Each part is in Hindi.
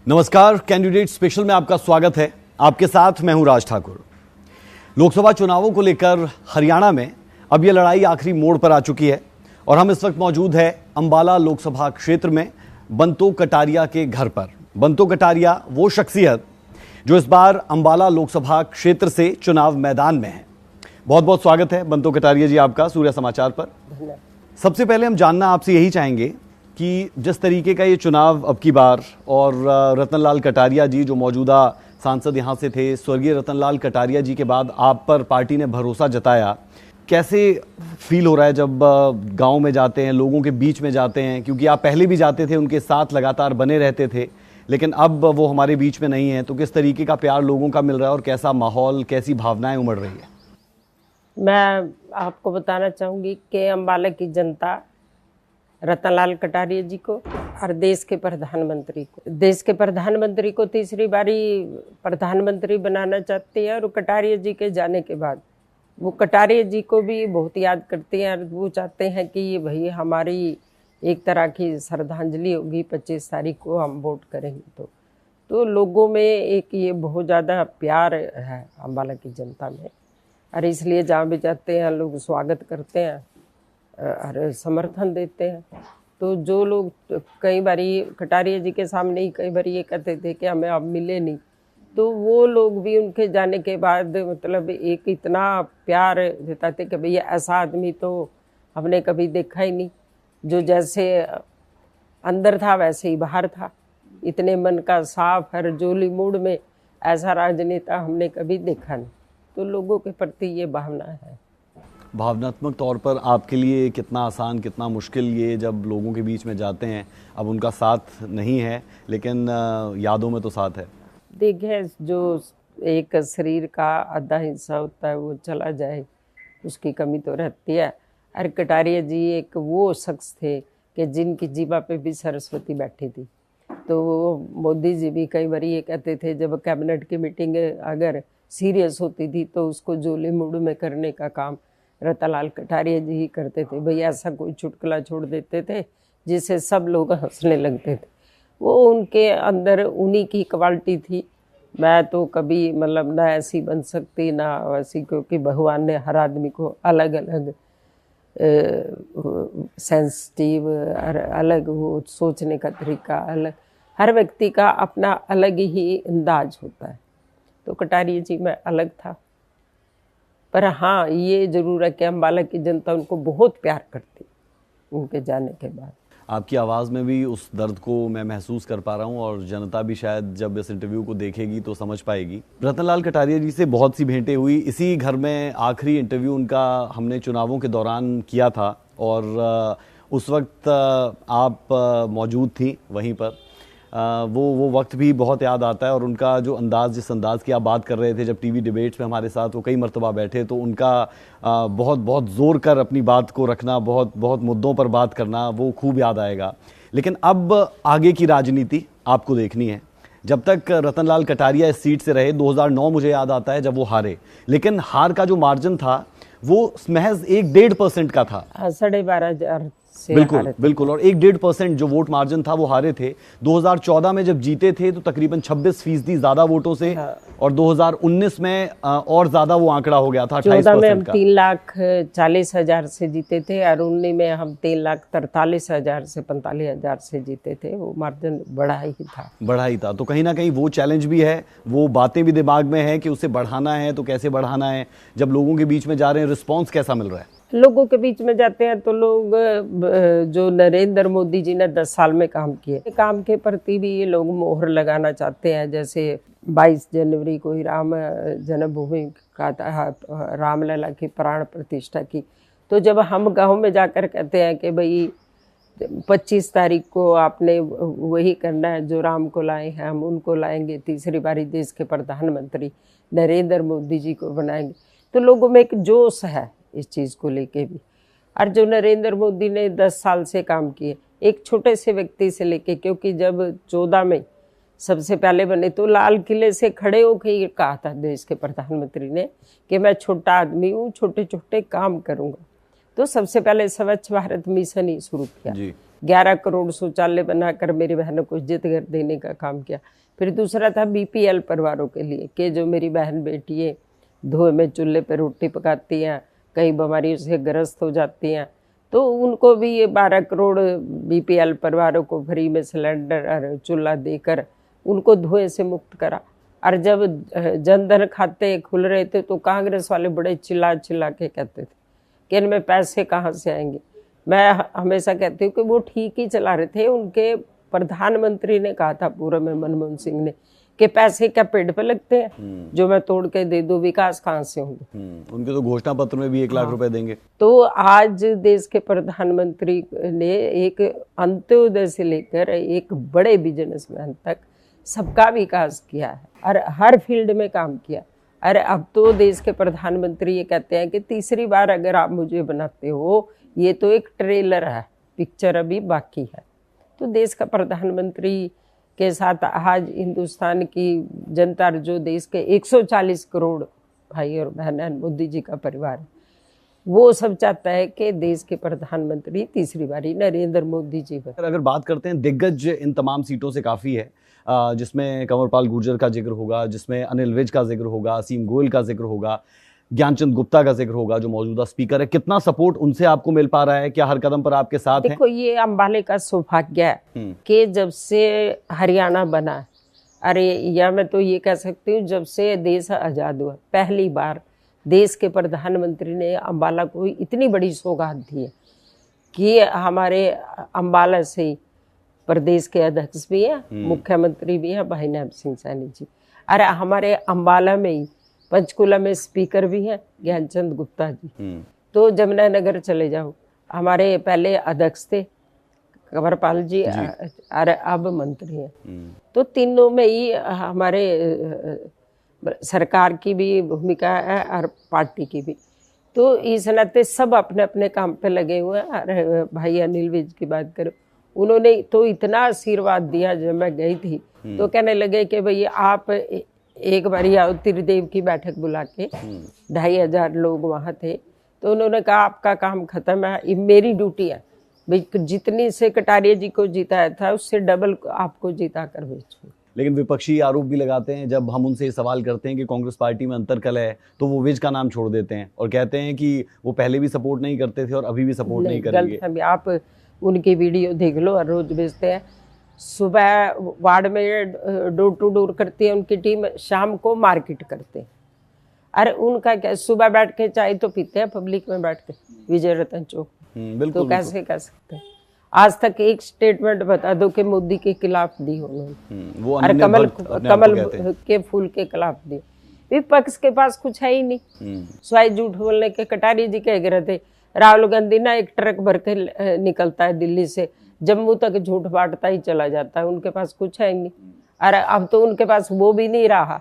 नमस्कार, कैंडिडेट स्पेशल में आपका स्वागत है। आपके साथ मैं हूं राज ठाकुर। लोकसभा चुनावों को लेकर हरियाणा में अब यह लड़ाई आखिरी मोड़ पर आ चुकी है और हम इस वक्त मौजूद है अंबाला लोकसभा क्षेत्र में बंतो कटारिया के घर पर। बंतो कटारिया वो शख्सियत जो इस बार अंबाला लोकसभा क्षेत्र से चुनाव मैदान में है। बहुत बहुत स्वागत है बंतो कटारिया जी आपका सूर्य समाचार पर। सबसे पहले हम जानना आपसे यही चाहेंगे कि जिस तरीके का ये चुनाव अब की बार और रतनलाल कटारिया जी जो मौजूदा सांसद यहाँ से थे, स्वर्गीय रतनलाल कटारिया जी के बाद आप पर पार्टी ने भरोसा जताया, कैसे फील हो रहा है जब गांव में जाते हैं, लोगों के बीच में जाते हैं? क्योंकि आप पहले भी जाते थे, उनके साथ लगातार बने रहते थे, लेकिन अब वो हमारे बीच में नहीं है, तो किस तरीके का प्यार लोगों का मिल रहा है और कैसा माहौल, कैसी भावनाएं उमड़ रही है? मैं आपको बताना चाहूँगी कि अम्बाला की जनता रतनलाल कटारिया जी को और देश के प्रधानमंत्री को तीसरी बारी प्रधानमंत्री बनाना चाहती है। और कटारिया जी के जाने के बाद वो कटारिया जी को भी बहुत याद करते हैं और वो चाहते हैं कि ये भाई हमारी एक तरह की श्रद्धांजलि होगी, 25 तारीख को हम वोट करेंगे। तो लोगों में एक ये बहुत ज़्यादा प्यार है अम्बाला की जनता में, और इसलिए जहाँ भी जाते हैं लोग स्वागत करते हैं और समर्थन देते हैं। तो जो लोग कई बारी कटारिया जी के सामने ही कई बारी ये कहते थे कि हमें अब मिले नहीं, तो वो लोग भी उनके जाने के बाद मतलब एक इतना प्यार जताते कि भैया ऐसा आदमी तो हमने कभी देखा ही नहीं, जो जैसे अंदर था वैसे ही बाहर था, इतने मन का साफ हर जोली मूड में ऐसा राजनेता हमने कभी देखा नहीं। तो लोगों के प्रति ये भावना है। भावनात्मक तौर पर आपके लिए कितना आसान, कितना मुश्किल ये जब लोगों के बीच में जाते हैं? अब उनका साथ नहीं है, लेकिन यादों में तो साथ है। देखिए, जो एक शरीर का आधा हिस्सा होता है वो चला जाए, उसकी कमी तो रहती है। और कटारिया जी एक वो शख्स थे कि जिनकी जीवा पे भी सरस्वती बैठी थी। तो मोदी जी भी कई बार ये कहते थे, जब कैबिनेट की मीटिंग अगर सीरियस होती थी तो उसको जोली मूड में करने का काम रतनलाल कटारिया जी ही करते थे। भैया ऐसा कोई चुटकुला छोड़ देते थे जिससे सब लोग हंसने लगते थे। वो उनके अंदर उन्हीं की क्वालिटी थी। मैं तो कभी मतलब ना ऐसी बन सकती ना वैसी, क्योंकि भगवान ने हर आदमी को अलग अलग सेंसिटिव और अलग वो सोचने का तरीका अलग, हर व्यक्ति का अपना अलग ही अंदाज होता है। तो कटारिया जी में अलग था, पर हाँ ये जरूर है कि अम्बाला की जनता उनको बहुत प्यार करती उनके जाने के बाद। आपकी आवाज़ में भी उस दर्द को मैं महसूस कर पा रहा हूँ और जनता भी शायद जब इस इंटरव्यू को देखेगी तो समझ पाएगी। रतनलाल कटारिया जी से बहुत सी भेंटें हुई। इसी घर में आखिरी इंटरव्यू उनका हमने चुनावों के दौरान किया था और उस वक्त आप मौजूद थी वहीं पर। वो वक्त भी बहुत याद आता है और उनका जो अंदाज़, जिस अंदाज़ की आप बात कर रहे थे जब टीवी डिबेट्स में हमारे साथ वो कई मरतबा बैठे, तो उनका बहुत बहुत ज़ोर कर अपनी बात को रखना, बहुत बहुत मुद्दों पर बात करना, वो खूब याद आएगा। लेकिन अब आगे की राजनीति आपको देखनी है। जब तक रतनलाल कटारिया इस सीट से रहे, 2009 मुझे याद आता है जब वो हारे, लेकिन हार का जो मार्जिन था वो महज 1-1.5% का था। 12,500 से बिल्कुल और 1-1.5% जो वोट मार्जिन था वो हारे थे। 2014 में जब जीते थे तो तकरीबन 26% ज्यादा वोटों से, और 2019 में और ज्यादा वो आंकड़ा हो गया था 28% में हम 3,40,000 से जीते थे और 19 में हम 3,43,000 से 45,000 से जीते थे। वो मार्जिन बड़ा ही था। तो कहीं ना कहीं वो चैलेंज भी है, वो बातें भी दिमाग में है कि उसे बढ़ाना है तो कैसे बढ़ाना है। जब लोगों के बीच में जा रहे हैं, रिस्पॉन्स कैसा मिल रहा है? लोगों के बीच में जाते हैं तो लोग, जो नरेंद्र मोदी जी ने 10 साल में काम किए, काम के प्रति भी ये लोग मोहर लगाना चाहते हैं। जैसे 22 जनवरी को ही राम जन्मभूमि का रामलला की प्राण प्रतिष्ठा की। तो जब हम गांव में जाकर कहते हैं कि भाई 25 तारीख को आपने वही करना है जो राम को लाए हैं, हम उनको लाएंगे, तीसरी बारी देश के प्रधानमंत्री नरेंद्र मोदी जी को बनाएंगे, तो लोगों में एक जोश है इस चीज़ को लेके भी। और जो नरेंद्र मोदी ने 10 साल से काम किए, एक छोटे से व्यक्ति से लेके, क्योंकि जब 14 में सबसे पहले बने तो लाल किले से खड़े होकर ये कहा था देश के प्रधानमंत्री ने कि मैं छोटा आदमी हूँ, छोटे छोटे काम करूँगा। तो सबसे पहले स्वच्छ भारत मिशन ही शुरू किया 11 करोड़ शौचालय बनाकर मेरी बहनों को इज्जत घर देने का काम किया। फिर दूसरा था बीपीएल परिवारों के लिए कि जो मेरी बहन बेटी है धुएं में चूल्हे पर रोटी पकाती हैं, कई बीमारियों से ग्रस्त हो जाती हैं, तो उनको भी ये 12 करोड़ बीपीएल परिवारों को फ्री में सिलेंडर और चूल्हा देकर उनको धुएं से मुक्त करा। और जब जनधन खाते खुल रहे थे तो कांग्रेस वाले बड़े चिल्ला चिल्ला के कहते थे कि इनमें पैसे कहाँ से आएंगे। मैं हमेशा कहती हूँ कि वो ठीक ही चला रहे थे। उनके प्रधानमंत्री ने कहा था पूर्व में मनमोहन सिंह ने कि पैसे क्या पेड़ पे लगते हैं, जो मैं तोड़ के दे दूं, विकास कहाँ से होंगे। उनके तो घोषणा पत्र में भी 1 लाख रुपए देंगे। तो आज देश के प्रधानमंत्री ने एक अंत्योदय से लेकर एक बड़े बिजनेसमैन तक सबका विकास किया है और हर फील्ड में काम किया। अरे अब तो देश के प्रधानमंत्री ये कहते हैं कि तीसरी बार अगर आप मुझे बनाते हो, ये तो एक ट्रेलर है, पिक्चर अभी बाकी है। तो देश का प्रधानमंत्री के साथ आज हिंदुस्तान की जनता, जो देश के 140 करोड़ भाई और बहन मोदी जी का परिवार है, वो सब चाहता है कि देश के प्रधानमंत्री तीसरी बारी नरेंद्र मोदी जी बने। अगर बात करते हैं, दिग्गज इन तमाम सीटों से काफ़ी है, जिसमें कंवरपाल गुर्जर का जिक्र होगा, जिसमें अनिल विज का जिक्र होगा, असीम गोयल का जिक्र होगा, ज्ञानचंद गुप्ता का जिक्र होगा जो मौजूदा स्पीकर है। कितना सपोर्ट उनसे आपको मिल पा रहा है? क्या हर कदम पर आपके साथ हैं? देखो, ये अंबाले का सौभाग्य है कि जब से हरियाणा बना, अरे या मैं तो ये कह सकती हूँ जब से देश आज़ाद हुआ, पहली बार देश के प्रधानमंत्री ने अंबाला को इतनी बड़ी सौगात दी है कि हमारे अंबाला से प्रदेश के अध्यक्ष भी हैं, मुख्यमंत्री भी हैं भाई नायब सिंह सैनी जी। अरे हमारे अंबाला में ही पंचकुला में स्पीकर भी हैं ज्ञानचंद गुप्ता जी। तो जमुनानगर चले जाओ, हमारे पहले अध्यक्ष थे कंवरपाल जी और अब मंत्री हैं। तो तीनों में ही हमारे सरकार की भी भूमिका है और पार्टी की भी। तो इस नाते सब अपने अपने काम पे लगे हुए हैं। और भाई अनिल विज की बात करो, उन्होंने तो इतना आशीर्वाद दिया। जब मैं गई थी तो कहने लगे कि भाई आप एक बार आओ, त्रिदेव की बैठक बुला के 2500 लोग वहाँ थे। तो उन्होंने कहा आपका काम खत्म है, ये मेरी ड्यूटी है भाई, जितनी से कटारिया जी को जिताया था उससे डबल आपको जिता कर भेजूँ। लेकिन विपक्षी आरोप भी लगाते हैं, जब हम उनसे सवाल करते हैं कि कांग्रेस पार्टी में अंतरकलह है, तो वो विज का नाम छोड़ देते हैं और कहते हैं कि वो पहले भी सपोर्ट नहीं करते थे और अभी भी सपोर्ट नहीं करेंगे। आप उनकी वीडियो देख लो, और रोज भेजते हैं। सुबह वार्ड में डोर टू डोर करती है उनकी टीम, शाम को मार्केट करते हैं। अरे उनका क्या, सुबह बैठ के चाय तो पीते हैं पब्लिक में बैठ के विजय रतन चौक। तो कैसे कह सकते हैं? आज तक एक स्टेटमेंट बता दो कि मोदी के खिलाफ दी उन्होंने, वो अरे कमल के फूल के खिलाफ दी। विपक्ष के पास कुछ है ही नहीं, स्वाय झूठ बोलने के। कटारिया जी कह रहे थे राहुल गांधी ना एक ट्रक भर के निकलता है दिल्ली से, जम्मू तक झूठ बांटता ही चला जाता है, उनके पास कुछ है ही नहीं। अरे अब तो उनके पास वो भी नहीं रहा।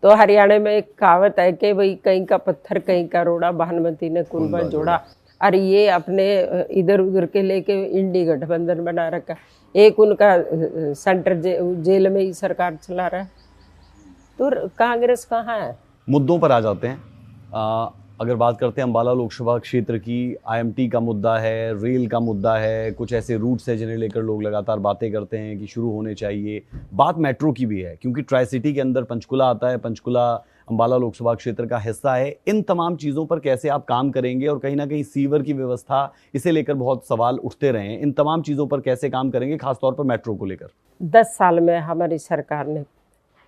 तो हरियाणा में एक कहावत है कि भाई कहीं का पत्थर कहीं का रोड़ा, भानुमती ने कुंभा जोड़ा। और ये अपने इधर उधर के लेके इंडी गठबंधन बना रखा। एक उनका सेंटर जेल में ही सरकार चला रहा है। तो कांग्रेस कहाँ है? मुद्दों पर आ जाते हैं। अगर बात करते हैं अम्बाला लोकसभा क्षेत्र की, आईएमटी का मुद्दा है, रेल का मुद्दा है, कुछ ऐसे रूट्स हैं जिन्हें लेकर लोग लगातार बातें करते हैं कि शुरू होने चाहिए। बात मेट्रो की भी है क्योंकि ट्राई सिटी के अंदर पंचकुला आता है, पंचकुला अम्बाला लोकसभा क्षेत्र का हिस्सा है। इन तमाम चीज़ों पर कैसे आप काम करेंगे? और कहीं ना कहीं सीवर की व्यवस्था, इसे लेकर बहुत सवाल उठते रहे हैं। इन तमाम चीज़ों पर कैसे काम करेंगे, खासतौर पर मेट्रो को लेकर? 10 साल में हमारी सरकार ने,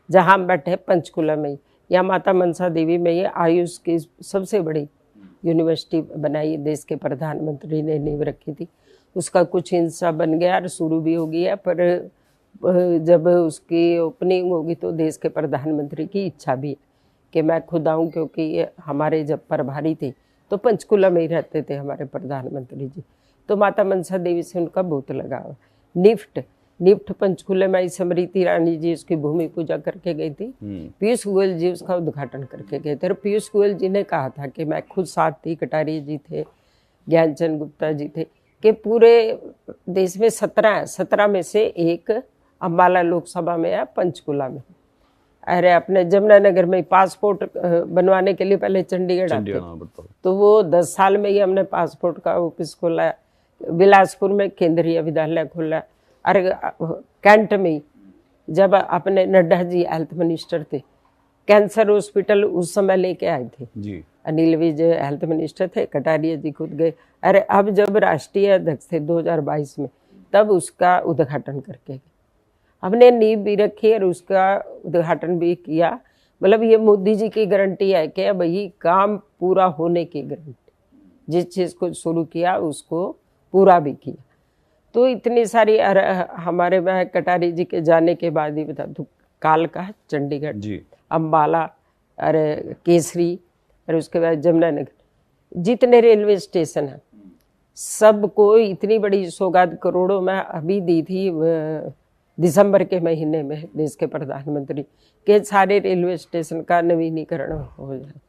जहाँ हम बैठे पंचकुला में या माता मनसा देवी में, ये आयुष की सबसे बड़ी यूनिवर्सिटी बनाई, देश के प्रधानमंत्री ने नींव रखी थी। उसका कुछ हिस्सा बन गया और शुरू भी हो गया, पर जब उसकी ओपनिंग होगी तो देश के प्रधानमंत्री की इच्छा भी है कि मैं खुद आऊँ, क्योंकि हमारे जब प्रभारी थे तो पंचकुला में ही रहते थे हमारे प्रधानमंत्री जी। तो माता मनसा देवी से उनका बहुत लगाव। निफ्ट पंचकुला में स्मृति ईरानी जी उसकी भूमि पूजा करके गई थी, पीयूष गोयल जी उसका उद्घाटन करके गए थे। और पीयूष गोयल जी ने कहा था कि मैं खुद साथ थी, कटारिया जी थे, ज्ञानचंद गुप्ता जी थे, कि पूरे देश में 17 में से एक अम्बाला लोकसभा में है, पंचकुला में। अरे अपने जमुनानगर में पासपोर्ट बनवाने के लिए पहले चंडीगढ़ आते, तो वो 10 साल में ही हमने पासपोर्ट का ऑफिस खोला। बिलासपुर में केंद्रीय विद्यालय खोला। और कैंट में जब अपने नड्डा जी हेल्थ मिनिस्टर थे, कैंसर हॉस्पिटल उस समय लेके आए थे जी। अनिल विज हेल्थ मिनिस्टर थे, कटारिया जी खुद गए। अरे अब जब राष्ट्रीय अध्यक्ष थे 2022 में, तब उसका उद्घाटन करके गए। हमने नींव भी रखी और उसका उद्घाटन भी किया। मतलब ये मोदी जी की गारंटी है कि भाई काम पूरा होने की गारंटी, जिस चीज़ को शुरू किया उसको पूरा भी किया। तो इतनी सारी हमारे वहाँ कटारी जी के जाने के बाद ही बता दूँ, कालका, चंडीगढ़ जी। अम्बाला, अरे केसरी, और उसके बाद जमुनानगर, जितने रेलवे स्टेशन हैं सबको इतनी बड़ी सौगात करोड़ों में अभी दी थी दिसंबर के महीने में देश के प्रधानमंत्री के सारे रेलवे स्टेशन का नवीनीकरण हो जाए।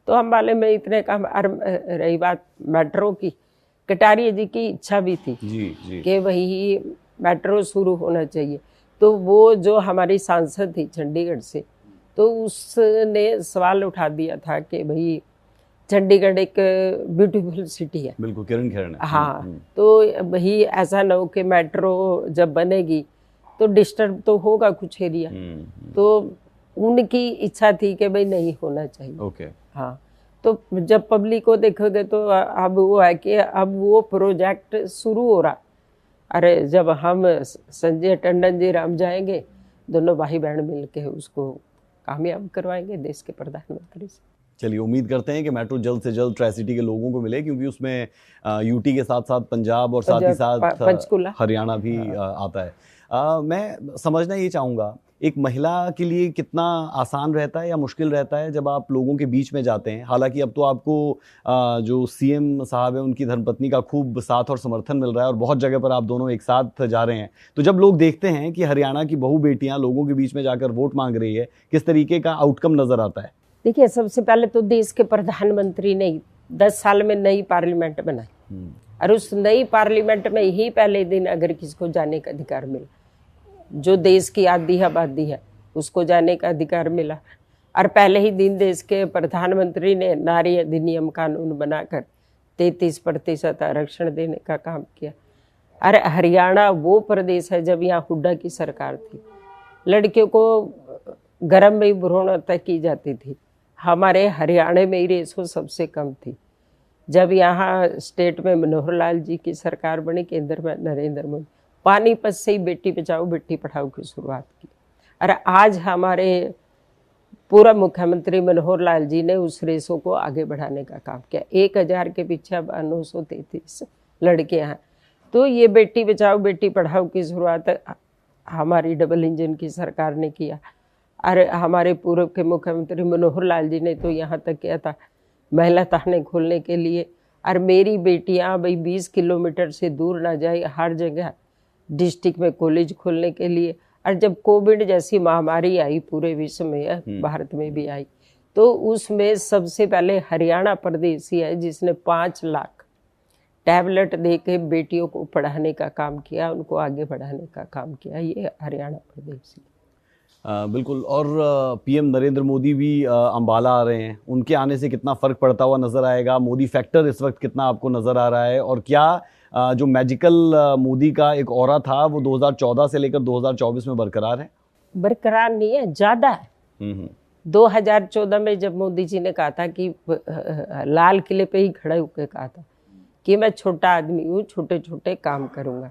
तो अम्बाले में इतने काम। और रही बात मेट्रो की, कटारिया जी की इच्छा भी थी जी। कि वही मेट्रो शुरू होना चाहिए। तो वो जो हमारी सांसद थी चंडीगढ़ से, तो उसने सवाल उठा दिया था कि भाई चंडीगढ़ एक ब्यूटीफुल सिटी है। बिल्कुल, किरण खेर ने। हाँ, तो भाई ऐसा ना हो कि मेट्रो जब बनेगी तो डिस्टर्ब तो होगा कुछ एरिया। तो उनकी इच्छा थी कि भाई नहीं होना चाहिए। ओके। हाँ, तो जब पब्लिक को देखोगे तो अब वो है कि अब वो प्रोजेक्ट शुरू हो रहा। अरे जब हम संजय टंडन जी राम जाएंगे, दोनों भाई बहन मिलके उसको कामयाब करवाएंगे देश के प्रधानमंत्री से। चलिए, उम्मीद करते हैं कि मेट्रो जल्द से जल्द ट्राई सिटी के लोगों को मिले, क्योंकि उसमें यूटी के साथ साथ पंजाब और साथ ही साथ पंचकुला, हरियाणा भी आता है। मैं समझना ये चाहूँगा, एक महिला के लिए कितना आसान रहता है या मुश्किल रहता है जब आप लोगों के बीच में जाते हैं। हालांकि अब तो आपको जो सीएम साहब है उनकी धर्मपत्नी का खूब साथ और समर्थन मिल रहा है और बहुत जगह पर आप दोनों एक साथ जा रहे हैं। तो जब लोग देखते हैं कि हरियाणा की बहू बेटियां लोगों के बीच में जाकर वोट मांग रही है, किस तरीके का आउटकम नजर आता है? देखिए, सबसे पहले तो देश के प्रधानमंत्री ने 10 साल में नई पार्लियामेंट बनाई, और उस नई पार्लियामेंट में ही पहले दिन अगर किसको जाने का अधिकार मिला, जो देश की आधी आबादी है उसको जाने का अधिकार मिला। और पहले ही दिन देश के प्रधानमंत्री ने नारी अधिनियम कानून बनाकर 33% आरक्षण देने का काम किया। अरे हरियाणा वो प्रदेश है जब यहाँ हुड्डा की सरकार थी, लड़कियों को गर्भ में ही भ्रूण हत्या की जाती थी। हमारे हरियाणा में ही रेशो सबसे कम थी। जब यहाँ स्टेट में मनोहर लाल जी की सरकार बनी, केंद्र में नरेंद्र मोदी, पानीपत से ही बेटी बचाओ बेटी पढ़ाओ की शुरुआत की। और आज हमारे पूर्व मुख्यमंत्री मनोहर लाल जी ने उस रेशो को आगे बढ़ाने का काम किया। 1000 के पीछे अब 933 लड़कियां हैं। तो ये बेटी बचाओ बेटी पढ़ाओ की शुरुआत हमारी डबल इंजन की सरकार ने किया। और हमारे पूर्व के मुख्यमंत्री मनोहर लाल जी ने तो यहाँ तक किया था महिला थाने खोलने के लिए। और मेरी बेटियाँ भाई 20 किलोमीटर से दूर ना जाए, हर जगह डिस्ट्रिक्ट में कॉलेज खोलने के लिए। और जब कोविड जैसी महामारी आई पूरे विश्व में, भारत में भी आई, तो उसमें सबसे पहले हरियाणा प्रदेश ही है जिसने 5 लाख टैबलेट दे के बेटियों को पढ़ाने का काम किया, उनको आगे बढ़ाने का काम किया। ये हरियाणा प्रदेश ही। बिल्कुल। और पीएम नरेंद्र मोदी भी अंबाला आ रहे हैं, उनके आने से कितना फ़र्क पड़ता हुआ नज़र आएगा? मोदी फैक्टर इस वक्त कितना आपको नज़र आ रहा है? और क्या जो मैजिकल मोदी का एक ऑरा था वो 2014 से लेकर 2024 में बरकरार है? बरकरार नहीं है, ज़्यादा है। 2014 में जब मोदी जी ने कहा था कि लाल किले पे ही खड़े होकर कहा था कि मैं छोटा आदमी हूँ, छोटे छोटे काम करूँगा।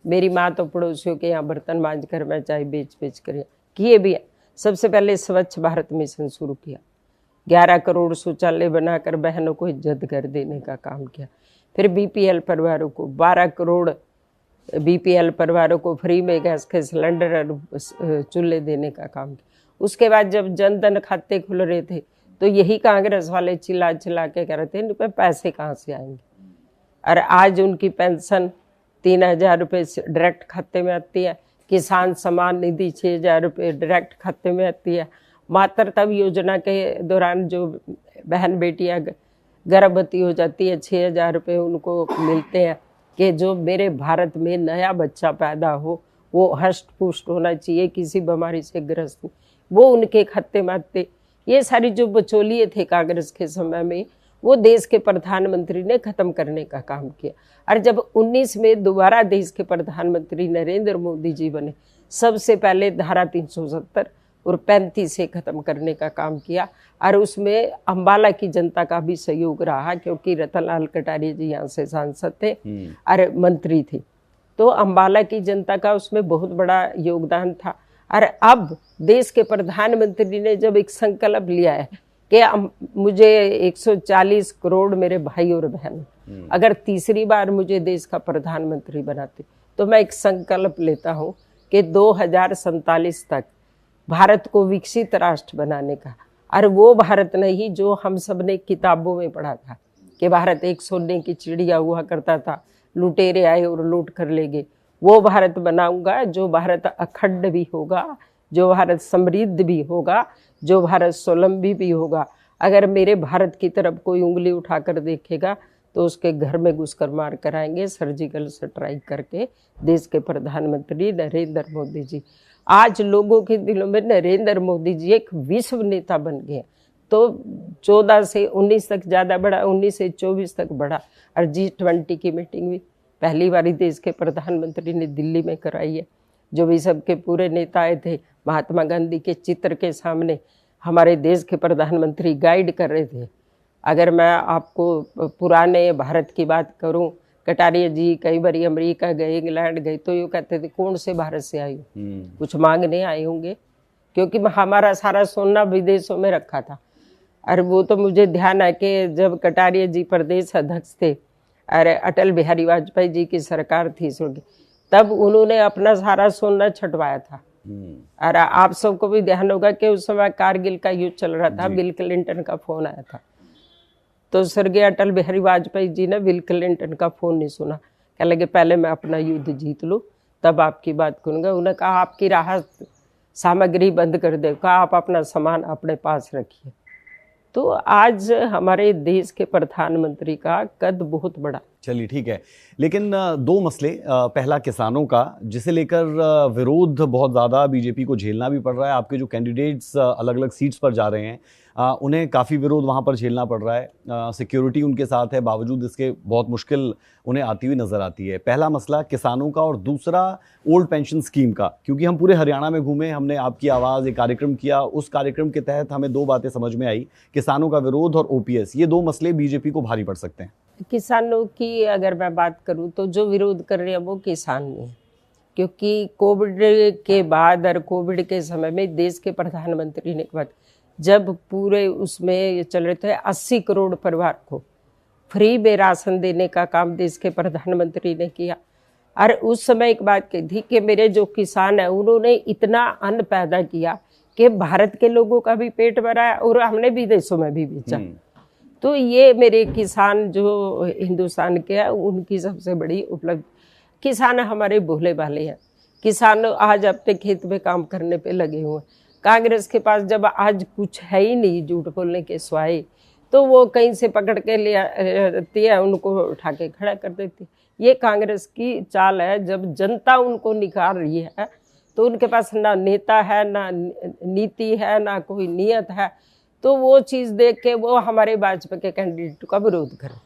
मेरी माँ तो पड़ोसियों के यहाँ बर्तन मांझ कर मैं चाय बेच बेच कर किए भी है। सबसे पहले स्वच्छ भारत मिशन शुरू किया, 11 करोड़ शौचालय बनाकर बहनों को इज्जत घर देने का काम किया। फिर बीपीएल परिवारों को 12 करोड़ बीपीएल परिवारों को फ्री में गैस के सिलेंडर और चूल्हे देने का काम किया। उसके बाद जब जन धन खाते खुल रहे थे तो यही कांग्रेस वाले चिल्ला चिल्ला के कह रहे थे इन पे पैसे कहाँ से आएंगे। और आज उनकी पेंशन 3000 रुपये डायरेक्ट खाते में आती है, किसान सम्मान निधि 6000 रुपये डायरेक्ट खाते में आती है। मातृत्व योजना के दौरान जो बहन बेटियां गर्भवती हो जाती है 6000 रुपये उनको मिलते हैं कि जो मेरे भारत में नया बच्चा पैदा हो वो हष्ट पुष्ट होना चाहिए, किसी बीमारी से ग्रस्त नहीं, वो उनके खाते में आते। ये सारी जो बचौलिए थे कांग्रेस के समय में, वो देश के प्रधानमंत्री ने खत्म करने का काम किया। और जब 19 में दोबारा देश के प्रधानमंत्री नरेंद्र मोदी जी बने, सबसे पहले धारा 370 और 35 से खत्म करने का काम किया। और उसमें अम्बाला की जनता का भी सहयोग रहा, क्योंकि रतनलाल कटारिया जी यहाँ से सांसद थे और मंत्री थे, तो अम्बाला की जनता का उसमें बहुत बड़ा योगदान था। और अब देश के प्रधानमंत्री ने जब एक संकल्प लिया है कि मुझे 140 करोड़ मेरे भाई और बहन अगर तीसरी बार मुझे देश का प्रधानमंत्री बनाते, तो मैं एक संकल्प लेता हूँ कि 2047 तक भारत को विकसित राष्ट्र बनाने का। और वो भारत नहीं जो हम सब ने किताबों में पढ़ा था कि भारत एक सोने की चिड़िया हुआ करता था, लुटेरे आए और लूट कर ले गए। वो भारत बनाऊंगा जो भारत अखंड भी होगा, जो भारत समृद्ध भी होगा, जो भारत स्वावलंबी भी होगा। अगर मेरे भारत की तरफ कोई उंगली उठाकर देखेगा तो उसके घर में घुसकर मार कराएंगे, सर्जिकल स्ट्राइक करके। देश के प्रधानमंत्री नरेंद्र मोदी जी, आज लोगों के दिलों में नरेंद्र मोदी जी एक विश्व नेता बन गए। तो 14 से 19 तक ज़्यादा बढ़ा, 19 से 24 तक बढ़ा। और G20 की मीटिंग भी पहली बारी देश के प्रधानमंत्री ने दिल्ली में कराई है। जो भी सबके पूरे नेता आए थे, महात्मा गांधी के चित्र के सामने हमारे देश के प्रधानमंत्री गाइड कर रहे थे। अगर मैं आपको पुराने भारत की बात करूं, कटारिया जी कई बार अमेरिका गए, इंग्लैंड गए, तो ये कहते थे कौन से भारत से आए हो, कुछ मांगने आए होंगे, क्योंकि हमारा सारा सोना विदेशों में रखा था। और वो तो मुझे ध्यान है कि जब कटारिया जी प्रदेश अध्यक्ष थे और अटल बिहारी वाजपेयी जी की सरकार थी, तब उन्होंने अपना सारा सोना छटवाया था। और आप सबको भी ध्यान होगा कि उस समय कारगिल का युद्ध चल रहा था, बिल क्लिंटन का फोन आया था, तो स्वर्गीय अटल बिहारी वाजपेयी जी ने बिल क्लिंटन का फोन नहीं सुना, कह लगे पहले मैं अपना युद्ध जीत लूँ तब आपकी बात करूँगा। उन्होंने कहा आपकी राहत सामग्री बंद कर दे, कहा आप अपना सामान अपने पास रखिए। तो आज हमारे देश के प्रधानमंत्री का कद बहुत बड़ा। चलिए ठीक है, लेकिन दो मसले, पहला किसानों का, जिसे लेकर विरोध बहुत ज़्यादा बीजेपी को झेलना भी पड़ रहा है। आपके जो कैंडिडेट्स अलग अलग सीट्स पर जा रहे हैं उन्हें काफ़ी विरोध वहाँ पर झेलना पड़ रहा है। सिक्योरिटी उनके साथ है, बावजूद इसके बहुत मुश्किल उन्हें आती हुई नज़र आती है। पहला मसला किसानों का, और दूसरा ओल्ड पेंशन स्कीम का। क्योंकि हम पूरे हरियाणा में घूमे, हमने आपकी आवाज़ एक कार्यक्रम किया, उस कार्यक्रम के तहत हमें दो बातें समझ में आई, किसानों का विरोध और OPS, ये दो मसले बीजेपी को भारी पड़ सकते हैं। किसानों की अगर मैं बात करूं तो जो विरोध कर रहे हैं वो किसान नहीं है, क्योंकि कोविड के बाद और कोविड के समय में देश के प्रधानमंत्री ने बात, जब पूरे उसमें ये चल रहे थे 80 करोड़ परिवार को फ्री में राशन देने का काम देश के प्रधानमंत्री ने किया। और उस समय एक बात कही थी कि मेरे जो किसान हैं उन्होंने इतना अन्न पैदा किया कि भारत के लोगों का भी पेट भरा और हमने विदेशों में भी बेचा। तो ये मेरे किसान जो हिंदुस्तान के हैं उनकी सबसे बड़ी उपलब्धि। किसान हमारे भोले भाले हैं, किसान आज अपने खेत में काम करने पे लगे हुए हैं। कांग्रेस के पास जब आज कुछ है ही नहीं झूठ बोलने के सिवाय, तो वो कहीं से पकड़ के ले आती है, उनको उठा के खड़ा कर देती है। ये कांग्रेस की चाल है। जब जनता उनको निकाल रही है तो उनके पास ना नेता है, ना नीति है, ना कोई नियत है, तो वो चीज़ देख के वो हमारे भाजपा के कैंडिडेट का विरोध करें।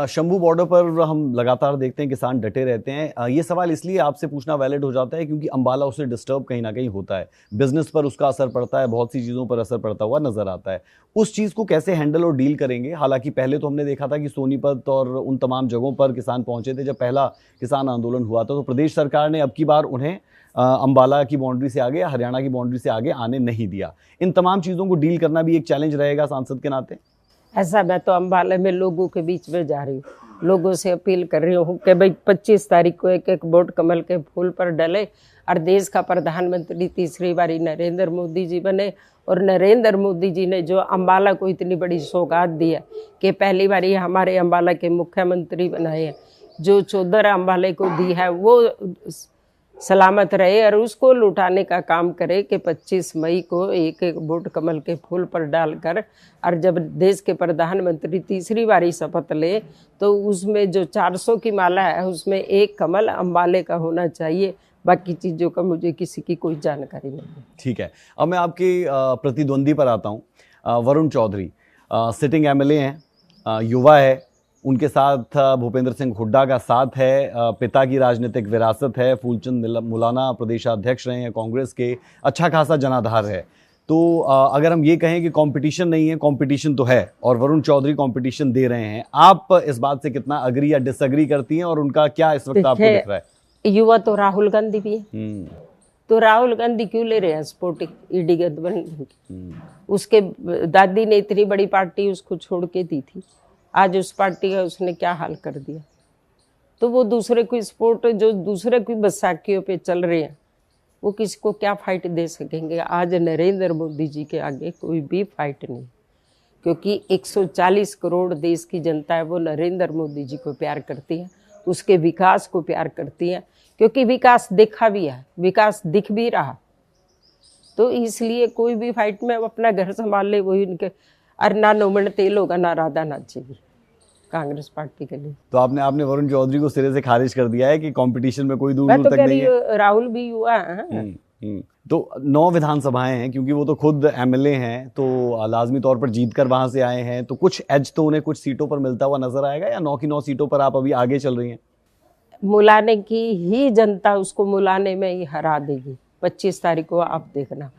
शंभू बॉर्डर पर हम लगातार देखते हैं किसान डटे रहते हैं। ये सवाल इसलिए आपसे पूछना वैलिड हो जाता है क्योंकि अम्बाला उससे डिस्टर्ब कहीं ना कहीं होता है, बिजनेस पर उसका असर पड़ता है, बहुत सी चीज़ों पर असर पड़ता हुआ नजर आता है। उस चीज़ को कैसे हैंडल और डील करेंगे? हालांकि पहले तो हमने देखा था कि सोनीपत और उन तमाम जगहों पर किसान पहुंचे थे जब पहला किसान आंदोलन हुआ था, तो प्रदेश सरकार ने अब की बार उन्हें अम्बाला की बाउंड्री से आगे या हरियाणा की बाउंड्री से आगे आने नहीं दिया। इन तमाम चीज़ों को डील करना भी एक चैलेंज रहेगा सांसद के नाते। ऐसा मैं तो अम्बाला में लोगों के बीच में जा रही हूँ, लोगों से अपील कर रही हूँ कि भाई 25 तारीख को एक एक वोट कमल के फूल पर डले और देश का प्रधानमंत्री तीसरी बारी नरेंद्र मोदी जी बने। और नरेंद्र मोदी जी ने जो अम्बाला को इतनी बड़ी सौगात दी है कि पहली बारी हमारे अम्बाला के मुख्यमंत्री बनाए हैं, जो चौधर अम्बाले को दी है वो सलामत रहे और उसको लुटाने का काम करे कि 25 मई को एक एक वोट कमल के फूल पर डालकर, और जब देश के प्रधानमंत्री तीसरी बारी शपथ ले तो उसमें जो 400 की माला है उसमें एक कमल अम्बाले का होना चाहिए। बाकी चीज़ों का मुझे किसी की कोई जानकारी नहीं। ठीक है, अब मैं आपके प्रतिद्वंदी पर आता हूँ। वरुण चौधरी सिटिंग MLA हैं, युवा है, उनके साथ भूपेंद्र सिंह हुड्डा का साथ है, पिता की राजनीतिक विरासत है, फूलचंद मुलाना प्रदेशाध्यक्ष रहे हैं कांग्रेस के, अच्छा खासा जनाधार है। तो अगर हम ये कहें कि कंपटीशन नहीं है, कंपटीशन तो है और वरुण चौधरी कंपटीशन दे रहे हैं, आप इस बात से कितना अग्री या डिसअग्री करती हैं और उनका क्या इस वक्त आपको दिख रहा है? युवा तो राहुल गांधी भी है, तो राहुल गांधी क्यों ले रहे हैं सपोर्टिंग ईडी गठबंधन? उसके दादी ने इतनी बड़ी पार्टी उसको छोड़ के दी थी, आज उस पार्टी का उसने क्या हाल कर दिया। तो वो दूसरे कोई सपोर्ट, जो दूसरे कोई बैसाखियों पे चल रहे हैं, वो किसी को क्या फाइट दे सकेंगे? आज नरेंद्र मोदी जी के आगे कोई भी फाइट नहीं, क्योंकि 140 करोड़ देश की जनता है, वो नरेंद्र मोदी जी को प्यार करती है, उसके विकास को प्यार करती है, क्योंकि विकास देखा भी है, विकास दिख भी रहा। तो इसलिए कोई भी फाइट में अपना घर संभाल ले, वही उनके, और ना नोमन तेल होगा ना राधा नाचेगी कांग्रेस पार्टी के लिए। तो आपने वरुण चौधरी को सिरे से खारिज कर दिया है कि कंपटीशन में कोई दूर मैं तो तक कह नहीं रही है। राहुल भी युवा है। तो 9 विधानसभाएं हैं, क्योंकि वो तो खुद एमएलए हैं, तो लाजमी तौर पर जीत कर वहां से आए हैं, तो कुछ एज तो उन्हें कुछ सीटों पर मिलता हुआ नजर आएगा, या 9 की 9 सीटों पर आप अभी आगे चल रही हैं? मुलाने की ही जनता उसको मुलाने में ही हरा देगी। 25 तारीख को आप देखना।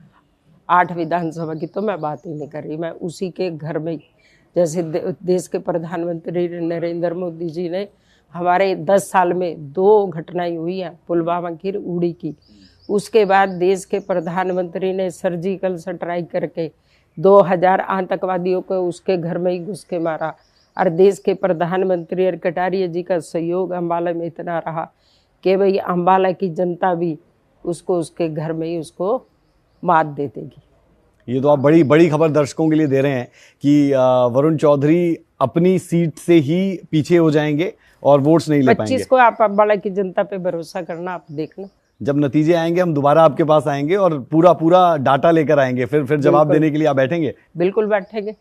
8 विधानसभा की तो मैं बात ही नहीं कर रही, मैं उसी के घर में, जैसे देश के प्रधानमंत्री नरेंद्र मोदी जी ने हमारे 10 साल में 2 घटनाएं हुई हैं, पुलवामा की, उड़ी की। उसके बाद देश के प्रधानमंत्री ने सर्जिकल स्ट्राइक करके 2000 आतंकवादियों को उसके घर में ही घुस के मारा, और देश के प्रधानमंत्री और कटारिया जी का सहयोग अम्बाला में इतना रहा कि भाई अम्बाला की जनता भी उसको उसके घर में ही उसको मात दे देगी। ये तो आप बड़ी बड़ी खबर दर्शकों के लिए दे रहे हैं कि वरुण चौधरी अपनी सीट से ही पीछे हो जाएंगे और वोट्स नहीं ले पाएंगे। 25 को आप अम्बाला की जनता पे भरोसा करना, आप देखना। जब नतीजे आएंगे हम दोबारा आपके पास आएंगे और पूरा डाटा लेकर आएंगे, फिर जवाब देने के लिए आप बैठेंगे? बिल्कुल बैठेंगे।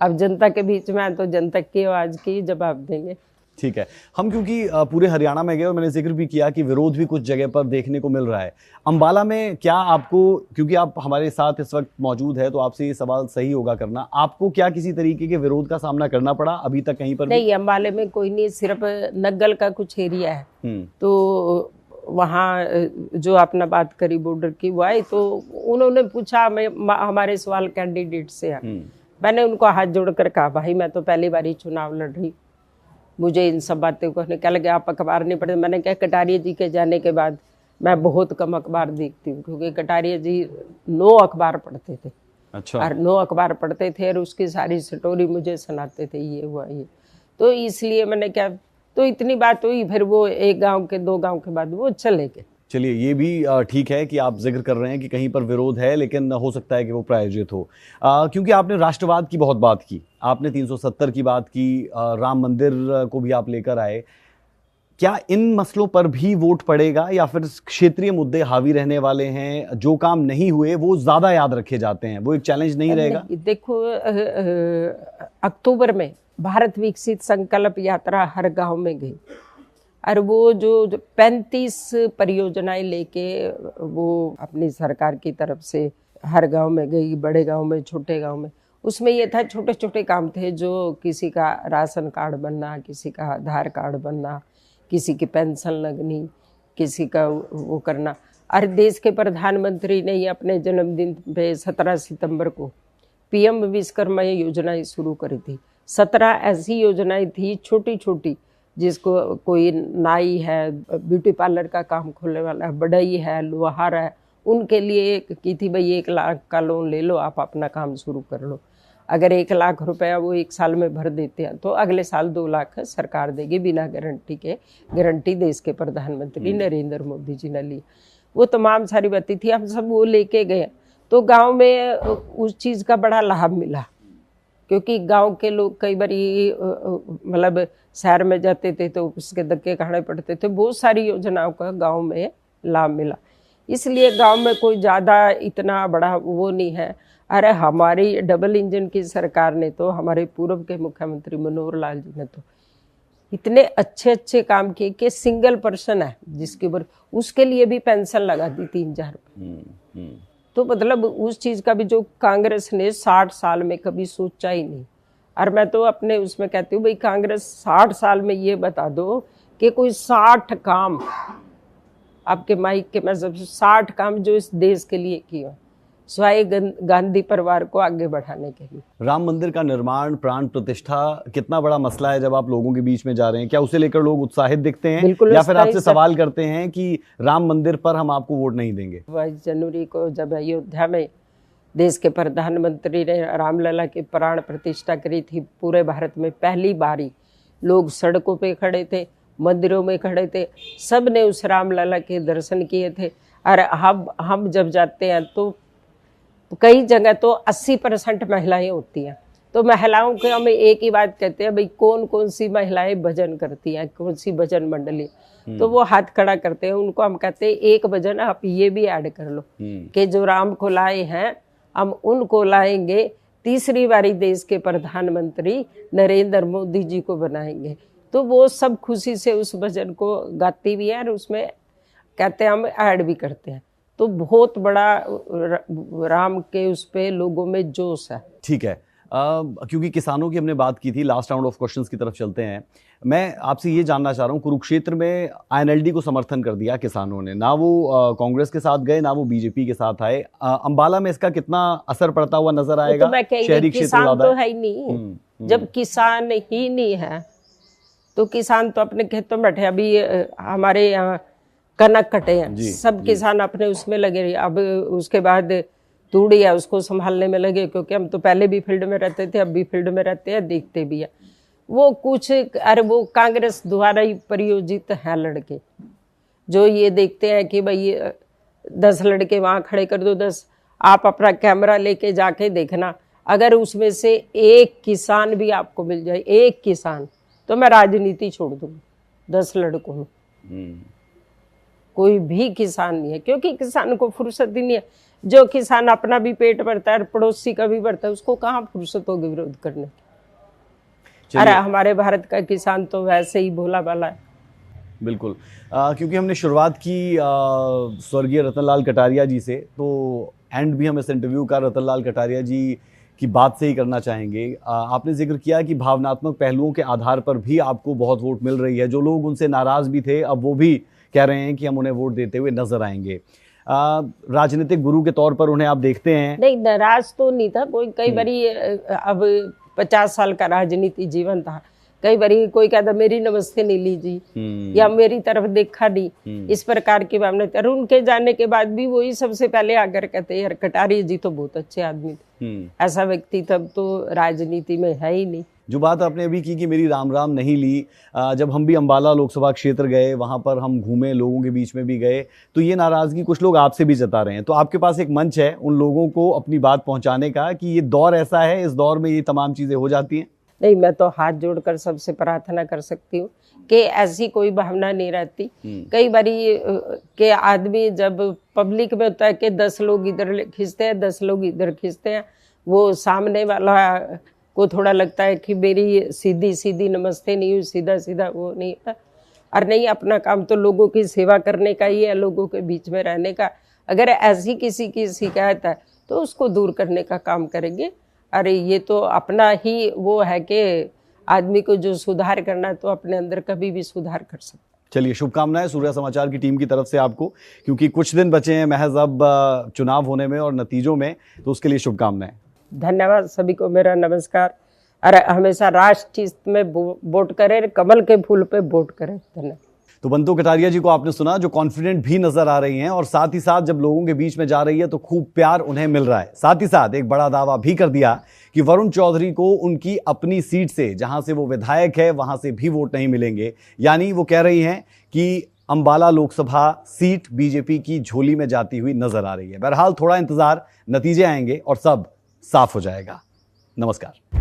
अब जनता के बीच में आए तो जनता की आवाज की जवाब देंगे। ठीक है। हम क्योंकि पूरे हरियाणा में गए और मैंने जिक्र भी किया कि विरोध भी कुछ जगह पर देखने को मिल रहा है। अम्बाला में क्या आपको, क्योंकि आप हमारे साथ इस वक्त मौजूद है, तो आपसे ये सवाल सही होगा करना, आपको क्या किसी तरीके के विरोध का सामना करना पड़ा अभी तक कहीं पर? नहीं, अम्बाले में कोई नहीं, सिर्फ नग्गल का कुछ एरिया है। तो वहाँ जो आपने बात करी बॉर्डर की, वो आई तो उन्होंने पूछा, हमारे सवाल कैंडिडेट से है। मैंने उनको हाथ जोड़कर कहा, भाई मैं तो पहली बार ही चुनाव लड़ रही, मुझे इन सब बातों को क्या लगे, आप अखबार नहीं पढ़ते? मैंने कहा कटारिया जी के जाने के बाद मैं बहुत कम अखबार देखती हूँ, क्योंकि कटारिया जी 9 अखबार पढ़ते थे। अच्छा। और 9 अखबार पढ़ते थे और उसकी सारी स्टोरी मुझे सुनाते थे, ये हुआ ये। तो इसलिए मैंने क्या, तो इतनी बात हुई, फिर वो 1 गांव के 2 गांव के बाद वो चले गए। चलिए, ये भी ठीक है कि आप जिक्र कर रहे हैं कि कहीं पर विरोध है, लेकिन हो सकता है कि वो प्रायोजित हो, क्योंकि आपने राष्ट्रवाद की बहुत बात की, आपने 370 की बात की, राम मंदिर को भी आप लेकर आए। क्या इन मसलों पर भी वोट पड़ेगा, या फिर क्षेत्रीय मुद्दे हावी रहने वाले हैं, जो काम नहीं हुए वो ज्यादा याद रखे जाते हैं, वो एक चैलेंज नहीं रहेगा? देखो, अक्टूबर में भारत विकसित संकल्प यात्रा हर गांव में गई, और वो जो 35 परियोजनाएं लेके वो अपनी सरकार की तरफ से हर गांव में गई, बड़े गांव में, छोटे गांव में। उसमें ये था, छोटे छोटे काम थे, जो किसी का राशन कार्ड बनना, किसी का आधार कार्ड बनना, किसी की पेंशन लगनी, किसी का वो करना। और देश के प्रधानमंत्री ने ही अपने जन्मदिन पे 17 सितंबर को PM विश्वकर्मा योजनाएं शुरू करी थी। 17 ऐसी योजनाएं थी छोटी छोटी, जिसको कोई नाई है, ब्यूटी पार्लर का काम खोलने वाला है, बढ़ई है, लोहार है, उनके लिए की थी, भाई 1 लाख का लोन ले लो, आप अपना काम शुरू कर लो। अगर 1 लाख रुपया वो 1 साल में भर देते हैं तो अगले साल 2 लाख सरकार देगी बिना गारंटी के। गारंटी देश के प्रधानमंत्री नरेंद्र मोदी जी ने ली। वो तमाम सारी बातें थी, हम सब वो लेके गए, तो गांव में उस चीज़ का बड़ा लाभ मिला, क्योंकि गांव के लोग कई बार मतलब शहर में जाते थे तो उसके धक्के खाने पड़ते थे। बहुत सारी योजनाओं का गांव में लाभ मिला, इसलिए गांव में कोई ज़्यादा इतना बड़ा वो नहीं है। अरे हमारी डबल इंजन की सरकार ने तो, हमारे पूर्व के मुख्यमंत्री मनोहर लाल जी ने तो इतने अच्छे अच्छे काम किए कि सिंगल पर्सन है जिसके ऊपर, उसके लिए भी पेंशन लगा दी 3000 रुपये। तो मतलब उस चीज़ का भी, जो कांग्रेस ने 60 साल में कभी सोचा ही नहीं, और मैं तो अपने उसमें कहती हूँ भाई कांग्रेस 60 साल में ये बता दो कि कोई 60 काम आपके माइक के मतलब 60 काम जो इस देश के लिए किए स्वाय गांधी परिवार को आगे बढ़ाने के लिए। राम मंदिर का निर्माण, प्राण प्रतिष्ठा कितना बड़ा मसला है जब आप लोगों के बीच में जा रहे हैं? क्या उसे लेकर लोग उत्साहित दिखते हैं या फिर आपसे सवाल करते हैं कि राम मंदिर पर हम आपको वोट नहीं देंगे? 22 जनवरी को जब अयोध्या में देश के प्रधानमंत्री ने रामलला की प्राण प्रतिष्ठा करी थी, पूरे भारत में पहली बारी लोग सड़कों पे खड़े थे, मंदिरों में खड़े थे, सब ने उस रामलला के दर्शन किए थे। और हम जब जाते हैं तो कई जगह तो 80% महिलाएं होती हैं, तो महिलाओं के हम एक ही बात कहते हैं भाई कौन कौन सी महिलाएं भजन करती हैं, कौन सी भजन मंडली, तो वो हाथ खड़ा करते हैं। उनको हम कहते हैं एक भजन आप ये भी ऐड कर लो कि जो राम को लाए हैं हम उनको लाएंगे, तीसरी बारी देश के प्रधानमंत्री नरेंद्र मोदी जी को बनाएंगे। तो वो सब खुशी से उस भजन को गाती भी है और उसमें कहते हैं हम ऐड भी करते हैं। तो बहुत बड़ा राम के उस पे लोगों में जोश है। ठीक है, क्योंकि किसानों की हमने बात की थी, लास्ट राउंड ऑफ क्वेश्चंस की तरफ चलते हैं। मैं आपसे ये जानना चाह रहा हूँ, कुरुक्षेत्र में आईएनएलडी को समर्थन कर दिया किसानों ने, ना वो कांग्रेस के साथ गए ना वो बीजेपी के साथ आए। अंबाला में इसका कितना असर पड़ता हुआ नजर आएगा? तो मैं शहरी किसान तो है ही नहीं। जब किसान ही नहीं है तो किसान तो अपने खेतों में बैठे। अभी हमारे यहाँ कनक कटे हैं, सब किसान अपने उसमें लगे रहे। अब उसके बाद तूड़ी है उसको संभालने में लगे, क्योंकि हम तो पहले भी फील्ड में रहते थे, अब भी फील्ड में रहते हैं, देखते भी है। वो कुछ अरे वो कांग्रेस द्वारा ही परियोजित हैं लड़के, जो ये देखते हैं कि भाई 10 लड़के वहाँ खड़े कर दो, 10 आप अपना कैमरा लेके जाके देखना, अगर उसमें से एक किसान भी आपको मिल जाए, एक किसान, तो मैं राजनीति छोड़ दूंगी 10 लड़कों में। कोई भी किसान नहीं है, क्योंकि किसान को फुर्सत ही नहीं है। जो किसान अपना भी पेट भरता है, पड़ोसी का भी भरता है, उसको कहाँ फुर्सत होगी विरोध करने की। अरे हमारे भारत का किसान तो वैसे ही भोला भाला है। बिल्कुल, क्योंकि हमने शुरुआत की स्वर्गीय रतनलाल कटारिया जी से, तो एंड भी हम इस इंटरव्यू का रतनलाल कटारिया जी की बात से ही करना चाहेंगे। आपने जिक्र किया कि भावनात्मक पहलुओं के आधार पर भी आपको बहुत वोट मिल रही है। जो लोग उनसे नाराज भी थे अब वो भी कह रहे हैं कि हम उन्हें वोट देते हुए नजर आएंगे। राजनीतिक गुरु के तौर पर उन्हें आप देखते हैं? नहीं, नाराज तो नहीं था कोई। कई बारी अब 50 साल का राजनीति जीवन था, कई बारी कोई कहता मेरी नमस्ते नहीं लीजिए या मेरी तरफ देखा नहीं, इस प्रकार की भावना। और उनके जाने के बाद भी वही सबसे पहले आकर कहते यार कटारिया जी तो बहुत अच्छे आदमी थे। ऐसा व्यक्ति तब तो राजनीति में है ही नहीं। जो बात आपने अभी की कि मेरी राम राम नहीं ली, जब हम भी अंबाला लोकसभा क्षेत्र गए, वहां पर हम घूमे, लोगों के बीच में भी गए, तो ये नाराजगी कुछ लोग आपसे भी जता रहे हैं। तो आपके पास एक मंच है उन लोगों को अपनी बात पहुंचाने का कि ये दौर ऐसा है, इस दौर में ये तमाम चीजें हो जाती हैं। नहीं, मैं तो हाथ जोड़कर सबसे प्रार्थना कर सकती हूँ कि ऐसी कोई भावना नहीं रहती। कई बारी के आदमी जब पब्लिक में होता है कि 10 लोग इधर खींचते हैं, 10 लोग इधर खींचते हैं, वो सामने वाला को थोड़ा लगता है कि मेरी सीधी सीधी नमस्ते नहीं हुई, सीधा सीधा वो नहीं होता। और नहीं, अपना काम तो लोगों की सेवा करने का ही है, लोगों के बीच में रहने का। अगर ऐसी किसी की शिकायत है तो उसको दूर करने का काम करेंगे। अरे ये तो अपना ही वो है कि आदमी को जो सुधार करना है तो अपने अंदर कभी भी सुधार कर सकता है। चलिए, शुभकामनाएं सूर्या समाचार की टीम की तरफ से आपको, क्योंकि कुछ दिन बचे हैं महज अब चुनाव होने में और नतीजों में, तो उसके लिए शुभकामनाएं। धन्यवाद सभी को, मेरा नमस्कार। अरे हमेशा राष्ट्र में वोट करें, कमल के फूल पे वोट करें। धन्यवाद। तो बंतो कटारिया जी को आपने सुना, जो कॉन्फिडेंट भी नजर आ रही हैं और साथ ही साथ जब लोगों के बीच में जा रही है तो खूब प्यार उन्हें मिल रहा है। साथ ही साथ एक बड़ा दावा भी कर दिया कि वरुण चौधरी को उनकी अपनी सीट से, जहां से वो विधायक है, वहां से भी वोट नहीं मिलेंगे। यानी वो कह रही हैं कि अंबाला लोकसभा सीट बीजेपी की झोली में जाती हुई नजर आ रही है। बहरहाल थोड़ा इंतजार, नतीजे आएंगे और सब साफ हो जाएगा। नमस्कार।